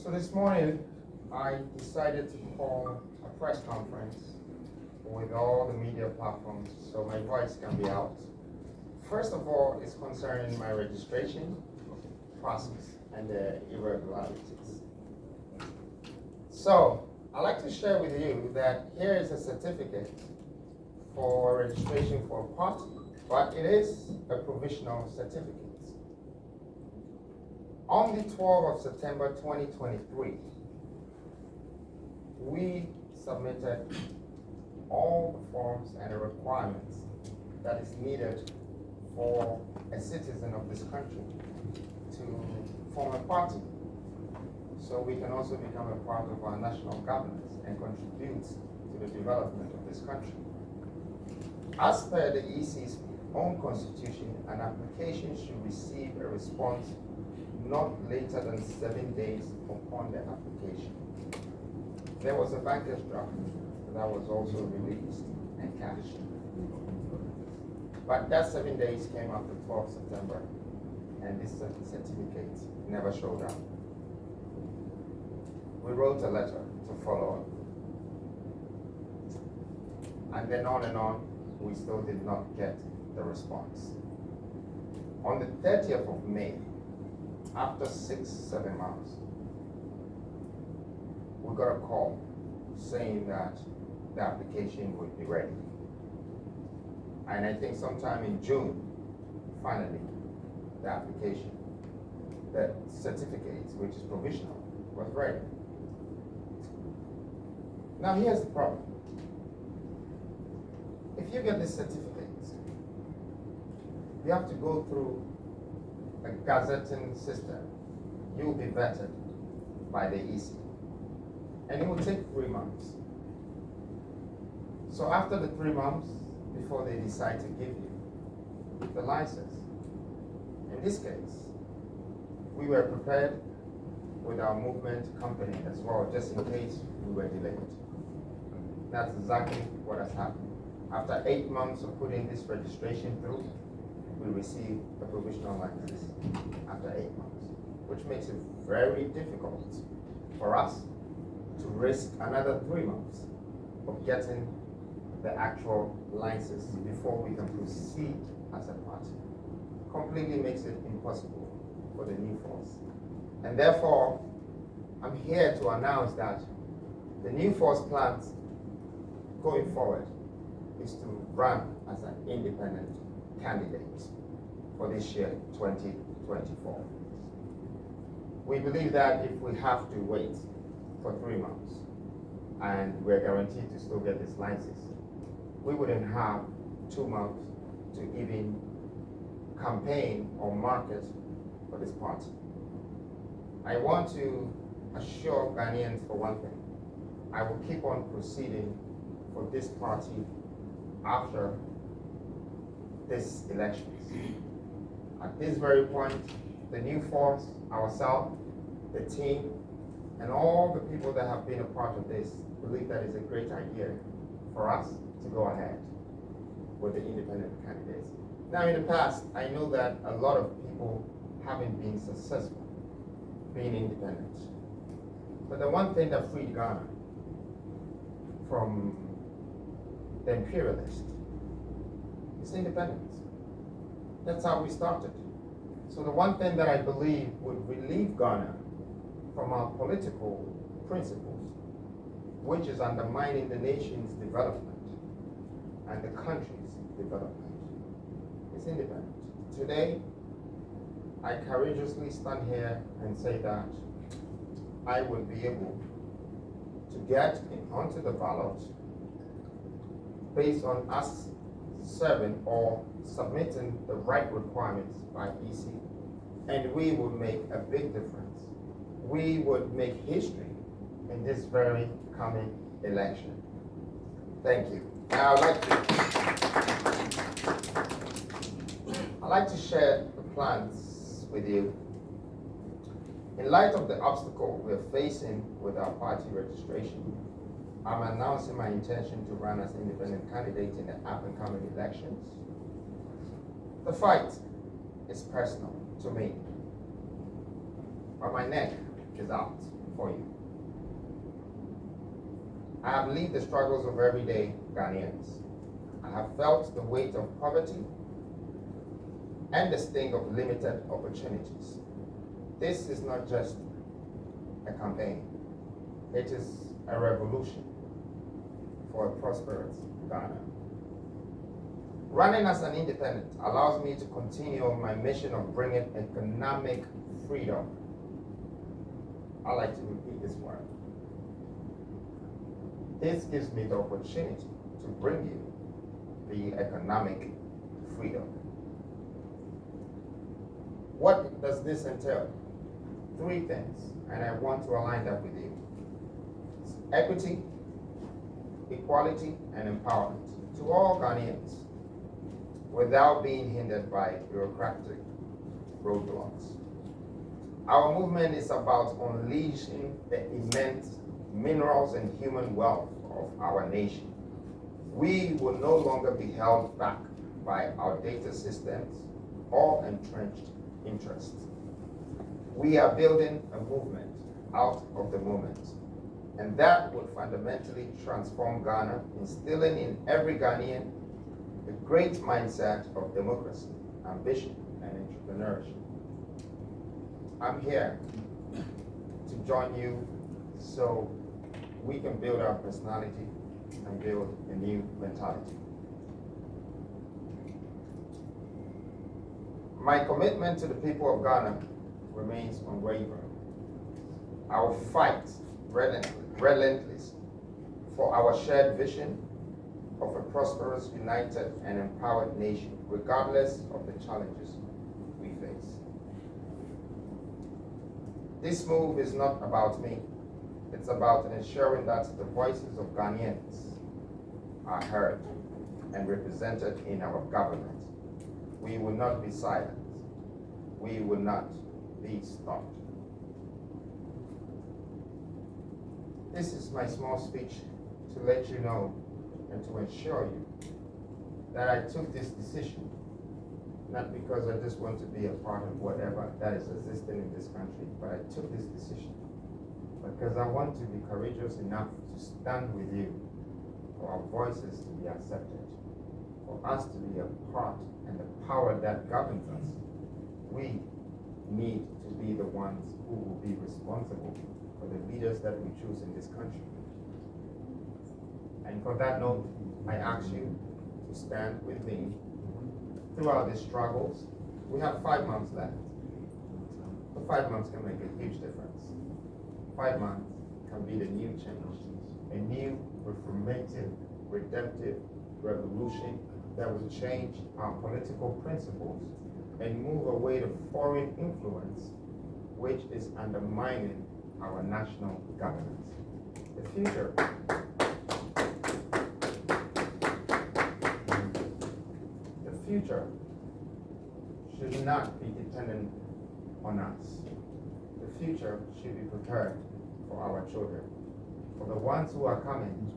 So this morning, I decided to call a press conference with all the media platforms so my voice can be out. First of all, it's concerning my registration process and the irregularities. So, I'd like to share with you that here is a certificate for registration for a party, but it is a provisional certificate. On the 12th of September 2023, we submitted all the forms and the requirements that is needed for a citizen of this country to form a party, so we can also become a part of our national governance and contribute to the development of this country. As per the EC's own constitution, an application should receive a response not later than 7 days upon the application. There was a banker's draft that was also released and cashed. But that 7 days came after 12 September, and this certificate never showed up. We wrote a letter to follow up. And then on, we still did not get the response. On the 30th of May, after 6-7 months, we got a call saying that the application would be ready. And I think sometime in June, finally, the application, the certificate, which is provisional, was ready. Now here's the problem. If you get this certificate, you have to go through a gazetting system. You will be vetted by the EC. And it will take 3 months. So after the 3 months, before they decide to give you the license, in this case, we were prepared with our movement company as well, just in case we were delayed. That's exactly what has happened. After 8 months of putting this registration through, we received a provisional license after 8 months, which makes it very difficult for us to risk another 3 months of getting the actual license before we can proceed as a party. Completely makes it impossible for the new force. And therefore, I'm here to announce that the new force plans going forward is to run as an independent candidate for this year, 2024. We believe that if we have to wait for 3 months and we're guaranteed to still get this license, we wouldn't have 2 months to even campaign or market for this party. I want to assure Ghanaians for one thing, I will keep on proceeding for this party after this election. At this very point, the new force, ourselves, the team, and all the people that have been a part of this believe that it's a great idea for us to go ahead with the independent candidates. Now in the past, I know that a lot of people haven't been successful being independent. But the one thing that freed Ghana from the imperialists is independence. That's how we started. So the one thing that I believe would relieve Ghana from our political principles, which is undermining the nation's development and the country's development, is independence. Today, I courageously stand here and say that I would be able to get onto the ballot based on us serving or submitting the right requirements by EC, and we would make a big difference. We would make history in this very coming election. Thank you. Now I'd like to share the plans with you. In light of the obstacle we're facing with our party registration, I'm announcing my intention to run as independent candidate in the up-and-coming elections. The fight is personal to me, but my neck is out for you. I have lived the struggles of everyday Ghanaians. I have felt the weight of poverty and the sting of limited opportunities. This is not just a campaign. It is a revolution for a prosperous Ghana. Running as an independent allows me to continue on my mission of bringing economic freedom. I like to repeat this word. This gives me the opportunity to bring you the economic freedom. What does this entail? 3 things, and I want to align that with you. It's equity, equality, and empowerment to all Ghanaians without being hindered by bureaucratic roadblocks. Our movement is about unleashing the immense minerals and human wealth of our nation. We will no longer be held back by outdated systems or entrenched interests. We are building a movement out of the moment, and that would fundamentally transform Ghana, instilling in every Ghanaian a great mindset of democracy, ambition, and entrepreneurship. I'm here to join you so we can build our personality and build a new mentality. My commitment to the people of Ghana remains unwavering. I will fight relentlessly for our shared vision of a prosperous, united, and empowered nation, regardless of the challenges we face. This move is not about me. It's about ensuring that the voices of Ghanaians are heard and represented in our government. We will not be silent. We will not be stopped. This is my small speech to let you know and to assure you that I took this decision not because I just want to be a part of whatever that is existing in this country, but I took this decision because I want to be courageous enough to stand with you for our voices to be accepted, for us to be a part and the power that governs us. We need to be the ones who will be responsible for the leaders that we choose in this country. And for that note, I ask you to stand with me throughout these struggles. We have 5 months left. But 5 months can make a huge difference. 5 months can be the new change, a new reformative, redemptive revolution that will change our political principles and move away to foreign influence, which is undermining our national governance. The future should not be dependent on us. The future should be prepared for our children. For the ones who are coming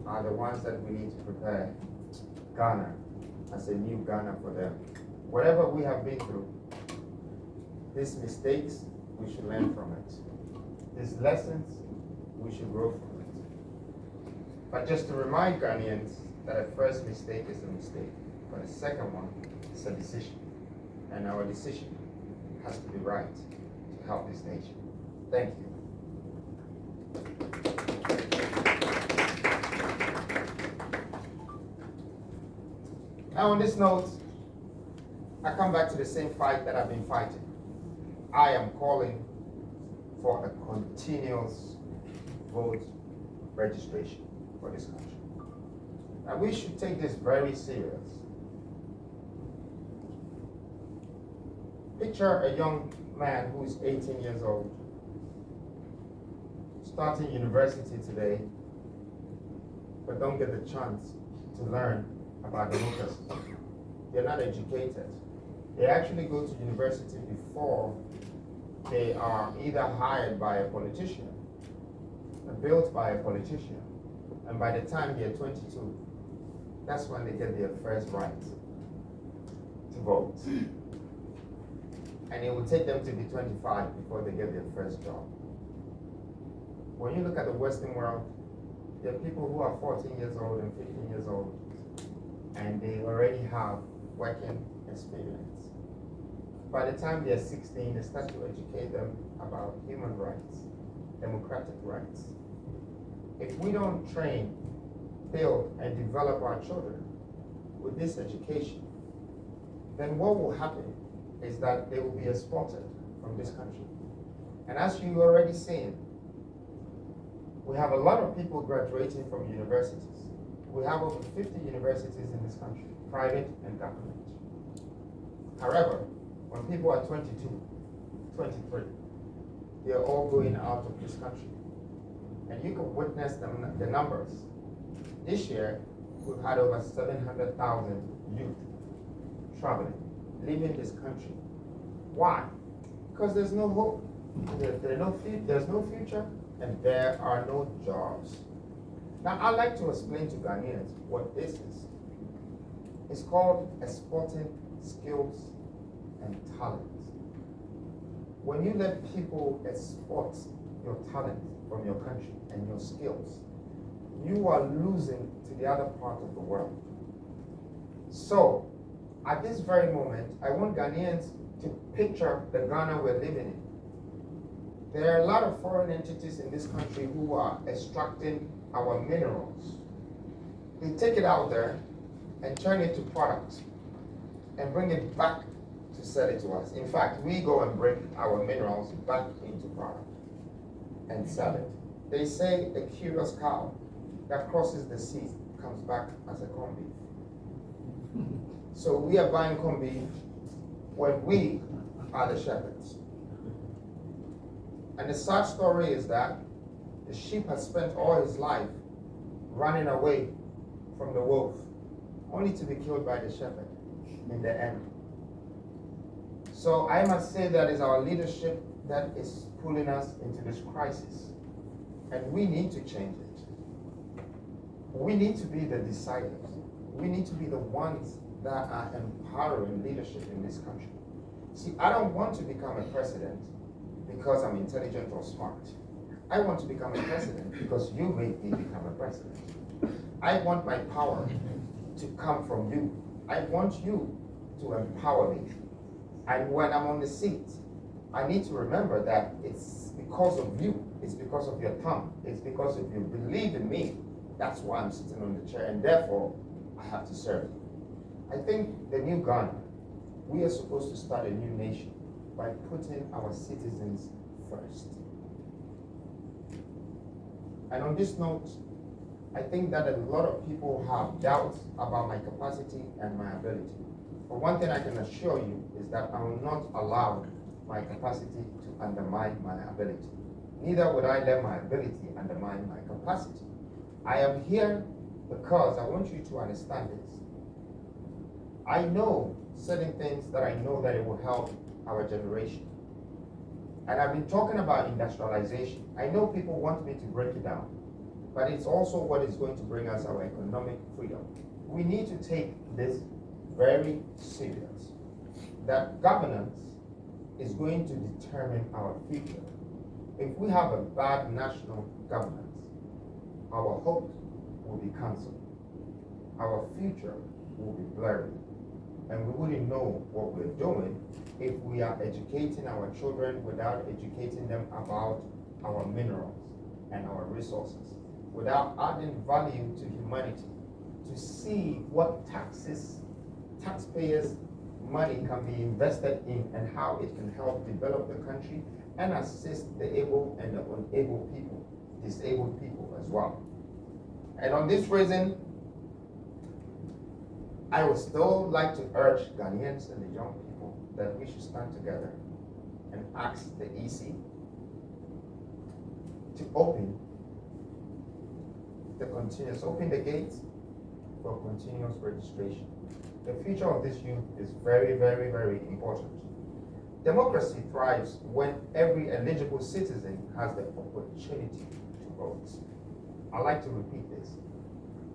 are the ones that we need to prepare Ghana as a new Ghana for them. Whatever we have been through, these mistakes, we should learn from it. These lessons, we should grow from it. But just to remind Ghanaians that a first mistake is a mistake, but a second one is a decision. And our decision has to be right to help this nation. Thank you. Now on this note, I come back to the same fight that I've been fighting. I am calling for a continuous vote registration for this country. And we should take this very serious. Picture a young man who is 18 years old, starting university today, but don't get the chance to learn about democracy. They're not educated. They actually go to university before they are either hired by a politician, or built by a politician, and by the time they're 22, that's when they get their first right to vote. And it will take them to be 25 before they get their first job. When you look at the Western world, there are people who are 14 years old and 15 years old, and they already have working experience. By the time they're 16, they start to educate them about human rights, democratic rights. If we don't train, build, and develop our children with this education, then what will happen is that they will be exported from this country. And as you already seen, we have a lot of people graduating from universities. We have over 50 universities in this country, private and government. However, when people are 22, 23, they are all going out of this country. And you can witness the numbers. This year, we've had over 700,000 youth traveling, leaving this country. Why? Because there's no hope. There's no future, and there are no jobs. Now, I'd like to explain to Ghanaians what this is. It's called exporting skills and talents. When you let people export your talent from your country and your skills, you are losing to the other part of the world. So, at this very moment, I want Ghanaians to picture the Ghana we're living in. There are a lot of foreign entities in this country who are extracting our minerals. They take it out there and turn it to products and bring it back to sell it to us. In fact, we go and bring our minerals back into product and sell it. They say a curious cow that crosses the sea comes back as a corned beef. So we are buying corned beef when we are the shepherds. And the sad story is that the sheep has spent all his life running away from the wolf, only to be killed by the shepherd in the end. So I must say that is our leadership that is pulling us into this crisis. And we need to change it. We need to be the deciders. We need to be the ones that are empowering leadership in this country. See, I don't want to become a president because I'm intelligent or smart. I want to become a president because you made me become a president. I want my power to come from you. I want you to empower me. And when I'm on the seat, I need to remember that it's because of you. It's because of your tongue. It's because of you believe in me. That's why I'm sitting on the chair, and therefore I have to serve you. I think the new Ghana, we are supposed to start a new nation by putting our citizens first. And on this note, I think that a lot of people have doubts about my capacity and my ability. But one thing I can assure you is that I will not allow my capacity to undermine my ability. Neither would I let my ability undermine my capacity. I am here because I want you to understand this. I know certain things that I know that it will help our generation. And I've been talking about industrialization. I know people want me to break it down, but it's also what is going to bring us our economic freedom. We need to take this very serious, that governance is going to determine our future. If we have a bad national governance, our hopes will be cancelled. Our future will be blurry. And we wouldn't know what we're doing if we are educating our children without educating them about our minerals and our resources, without adding value to humanity, to see what taxpayers' money can be invested in and how it can help develop the country and assist the able and the unable people, disabled people as well. And on this reason, I would still like to urge Ghanaians and the young people that we should stand together and ask the EC to open the gates for continuous registration. The future of this youth is very, very, very important. Democracy thrives when every eligible citizen has the opportunity to vote. I'd like to repeat this.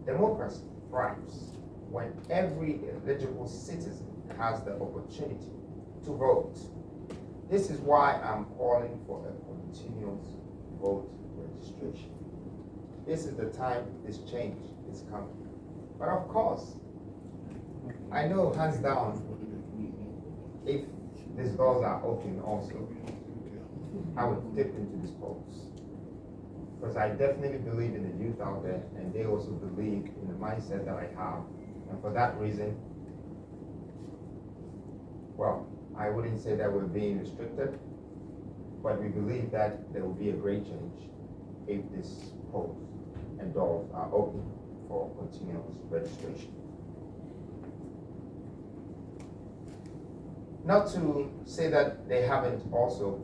Democracy thrives when every eligible citizen has the opportunity to vote. This is why I'm calling for a continuous vote registration. This is the time this change is coming. But of course, I know hands down, if these doors are open also, I would dip into this polls. Because I definitely believe in the youth out there, and they also believe in the mindset that I have. And for that reason, well, I wouldn't say that we're being restricted, but we believe that there will be a great change if these polls and doors are open for continuous registration. Not to say that they haven't also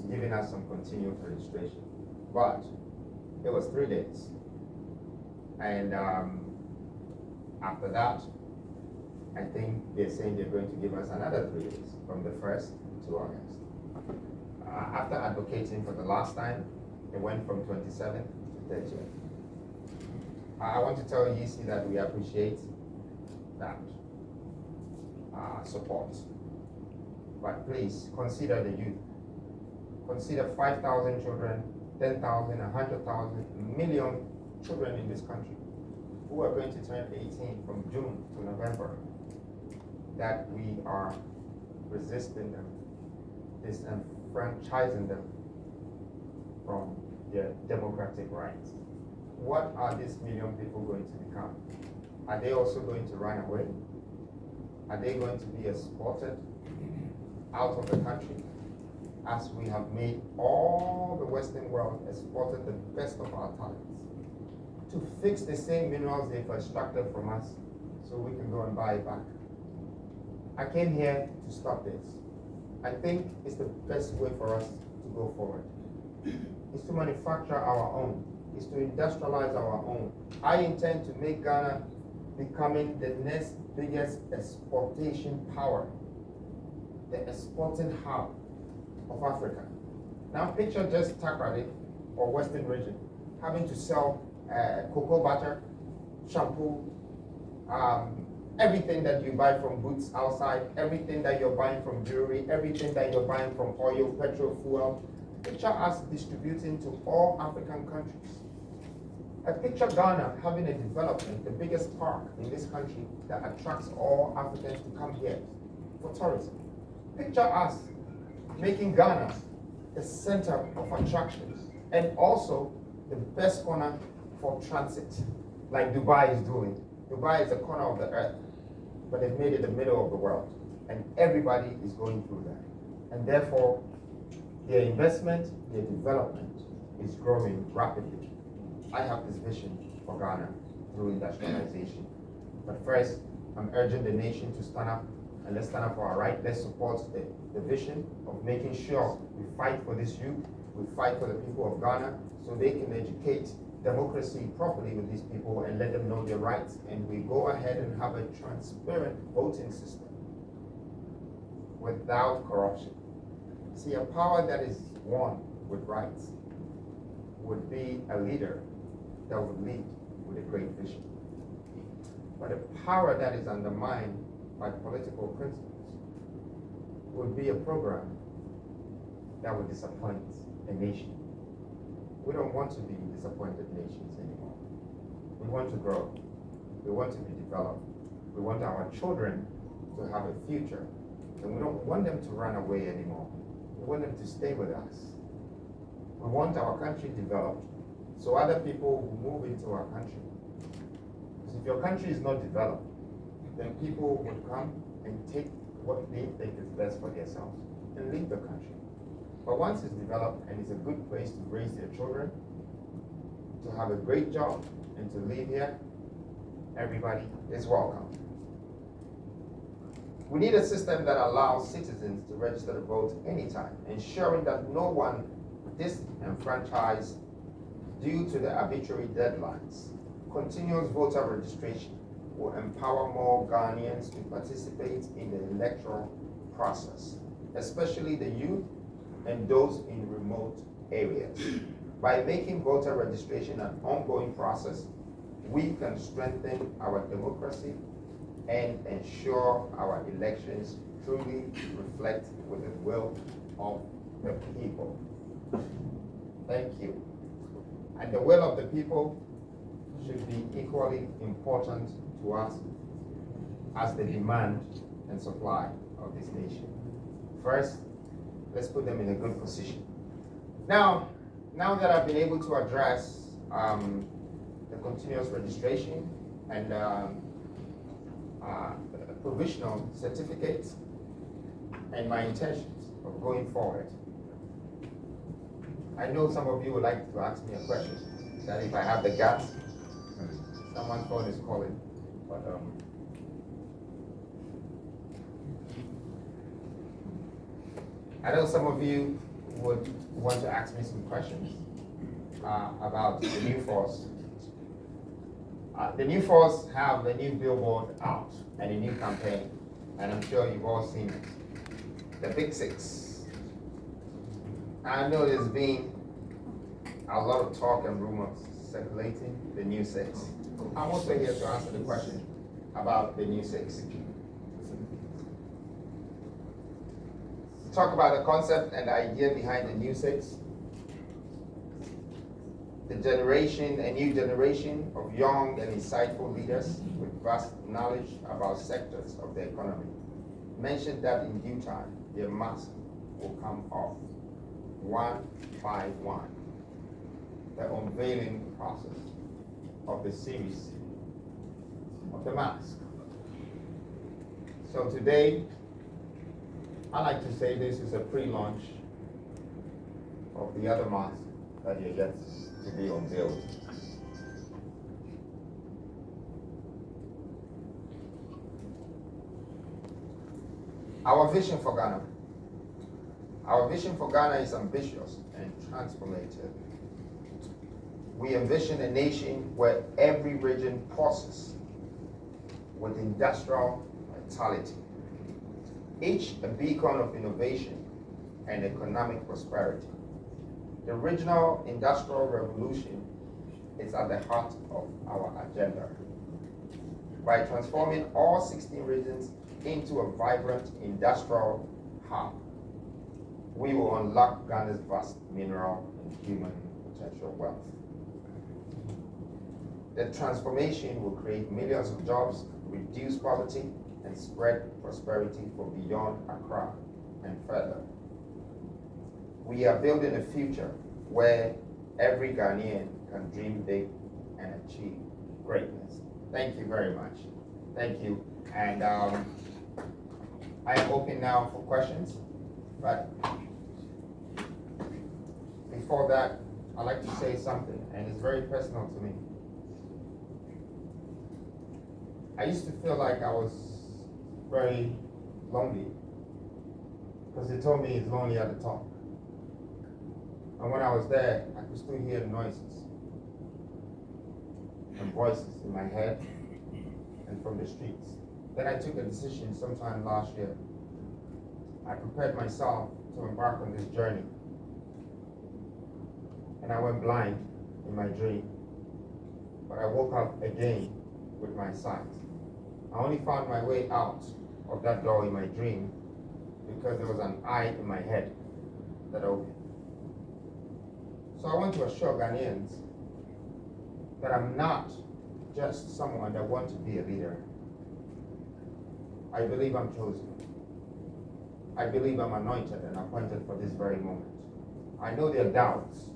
given us some continuous registration, but it was 3 days. And after that, I think they're saying they're going to give us another 3 days from the 1st to August. After advocating for the last time, it went from 27th to 30th. I want to tell EC that we appreciate that support. But please consider the youth. Consider 5,000 children, 10,000, 100,000, a million children in this country who are going to turn 18 from June to November, that we are resisting them, disenfranchising them from their democratic rights. What are these million people going to become? Are they also going to run away? Are they going to be exported out of the country, as we have made all the Western world exported the best of our talents to fix the same minerals they've extracted from us so we can go and buy it back? I came here to stop this. I think it's the best way for us to go forward. It's to manufacture our own. It's to industrialize our own. I intend to make Ghana becoming the next biggest exportation power, the exporting hub of Africa. Now picture just Takrady or Western region having to sell cocoa butter, shampoo, everything that you buy from booths outside, everything that you're buying from jewelry, everything that you're buying from oil, petrol, fuel. Picture us distributing to all African countries. Picture Ghana having a development, the biggest park in this country that attracts all Africans to come here for tourism. Picture us making Ghana the center of attractions and also the best corner for transit, like Dubai is doing. Dubai is a corner of the earth, but they've made it the middle of the world, and everybody is going through that. And therefore, their investment, their development is growing rapidly. I have this vision for Ghana through industrialization. But first, I'm urging the nation to stand up, and let's stand up for our right. Let's support the vision of making sure we fight for this youth, we fight for the people of Ghana, so they can educate democracy properly with these people and let them know their rights. And we go ahead and have a transparent voting system without corruption. See, a power that is won with rights would be a leader that would lead with a great vision. But a power that is undermined by political principles would be a program that would disappoint a nation. We don't want to be disappointed nations anymore. We want to grow. We want to be developed. We want our children to have a future. And we don't want them to run away anymore. We want them to stay with us. We want our country developed so other people will move into our country. Because if your country is not developed, then people would come and take what they think is best for themselves and leave the country. But once it's developed and it's a good place to raise their children, to have a great job, and to live here, everybody is welcome. We need a system that allows citizens to register to vote anytime, ensuring that no one disenfranchised due to the arbitrary deadlines. Continuous voter registration will empower more Ghanaians to participate in the electoral process, especially the youth and those in remote areas. By making voter registration an ongoing process, we can strengthen our democracy and ensure our elections truly reflect with the will of the people. Thank you. And the will of the people should be equally important to us as the demand and supply of this nation. First, let's put them in a good position. Now that I've been able to address the continuous registration and provisional certificates and my intentions of going forward, I know some of you would like to ask me a question, that if I have the guts. Someone's phone is calling, but I know some of you would want to ask me some questions about the new force. The new force have a new billboard out and a new campaign, and I'm sure you've all seen it. The Big Six. I know there's been a lot of talk and rumors circulating the new six. I'm also here to answer the question about the new six. Talk about the concept and the idea behind the new six. The generation, a new generation of young and insightful leaders with vast knowledge about sectors of the economy mentioned that in due time, their mask will come off one by one. The unveiling process of the series of the mask. So today, I like to say this is a pre-launch of the other mask that are yet to be unveiled. Our vision for Ghana. Our vision for Ghana is ambitious and transformative. We envision a nation where every region pulses with industrial vitality, each a beacon of innovation and economic prosperity. The regional industrial revolution is at the heart of our agenda. By transforming all 16 regions into a vibrant industrial hub, we will unlock Ghana's vast mineral and human potential wealth. The transformation will create millions of jobs, reduce poverty, and spread prosperity for beyond Accra and further. We are building a future where every Ghanaian can dream big and achieve greatness. Thank you very much. Thank you. And I am open now for questions, but before that, I'd like to say something, and it's very personal to me. I used to feel like I was very lonely because they told me it's lonely at the top. And when I was there, I could still hear noises and voices in my head and from the streets. Then I took a decision sometime last year. I prepared myself to embark on this journey. And I went blind in my dream. But I woke up again with my sight. I only found my way out of that door in my dream because there was an eye in my head that opened. So I want to assure Ghanaians that I'm not just someone that wants to be a leader. I believe I'm chosen. I believe I'm anointed and appointed for this very moment. I know there are doubts,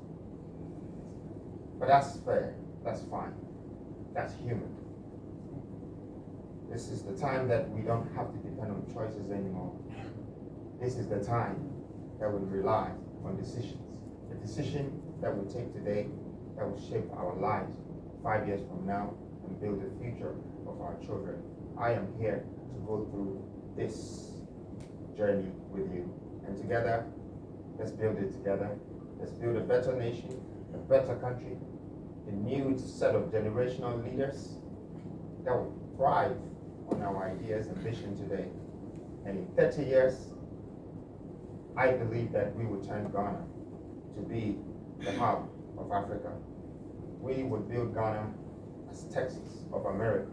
but that's fair, that's fine, that's human. This is the time that we don't have to depend on choices anymore. This is the time that we rely on decisions. The decision that we take today that will shape our lives 5 years from now and build the future of our children. I am here to go through this journey with you. And together, let's build it together. Let's build a better nation, a better country, a new set of generational leaders that will thrive on our ideas and vision today. And in 30 years, I believe that we will turn Ghana to be the hub of Africa. We would build Ghana as Texas of America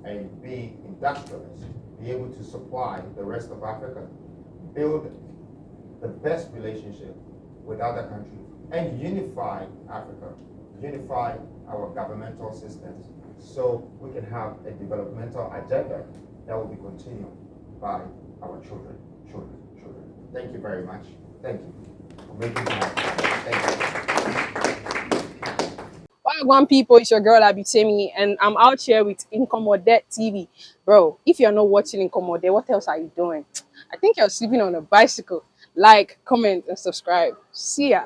and be industrialists, be able to supply the rest of Africa, build the best relationship with other countries and unify Africa, unify our governmental systems, so we can have a developmental agenda that will be continued by our children. Thank you very much. Thank you for making time. Thank you. Wagwan people, it's your girl Abitemi, and I'm out here with nkomodetv. Bro, if you're not watching Nkomodet, what else are you doing? I think you're sleeping on a bicycle. Like, comment, and subscribe. See ya.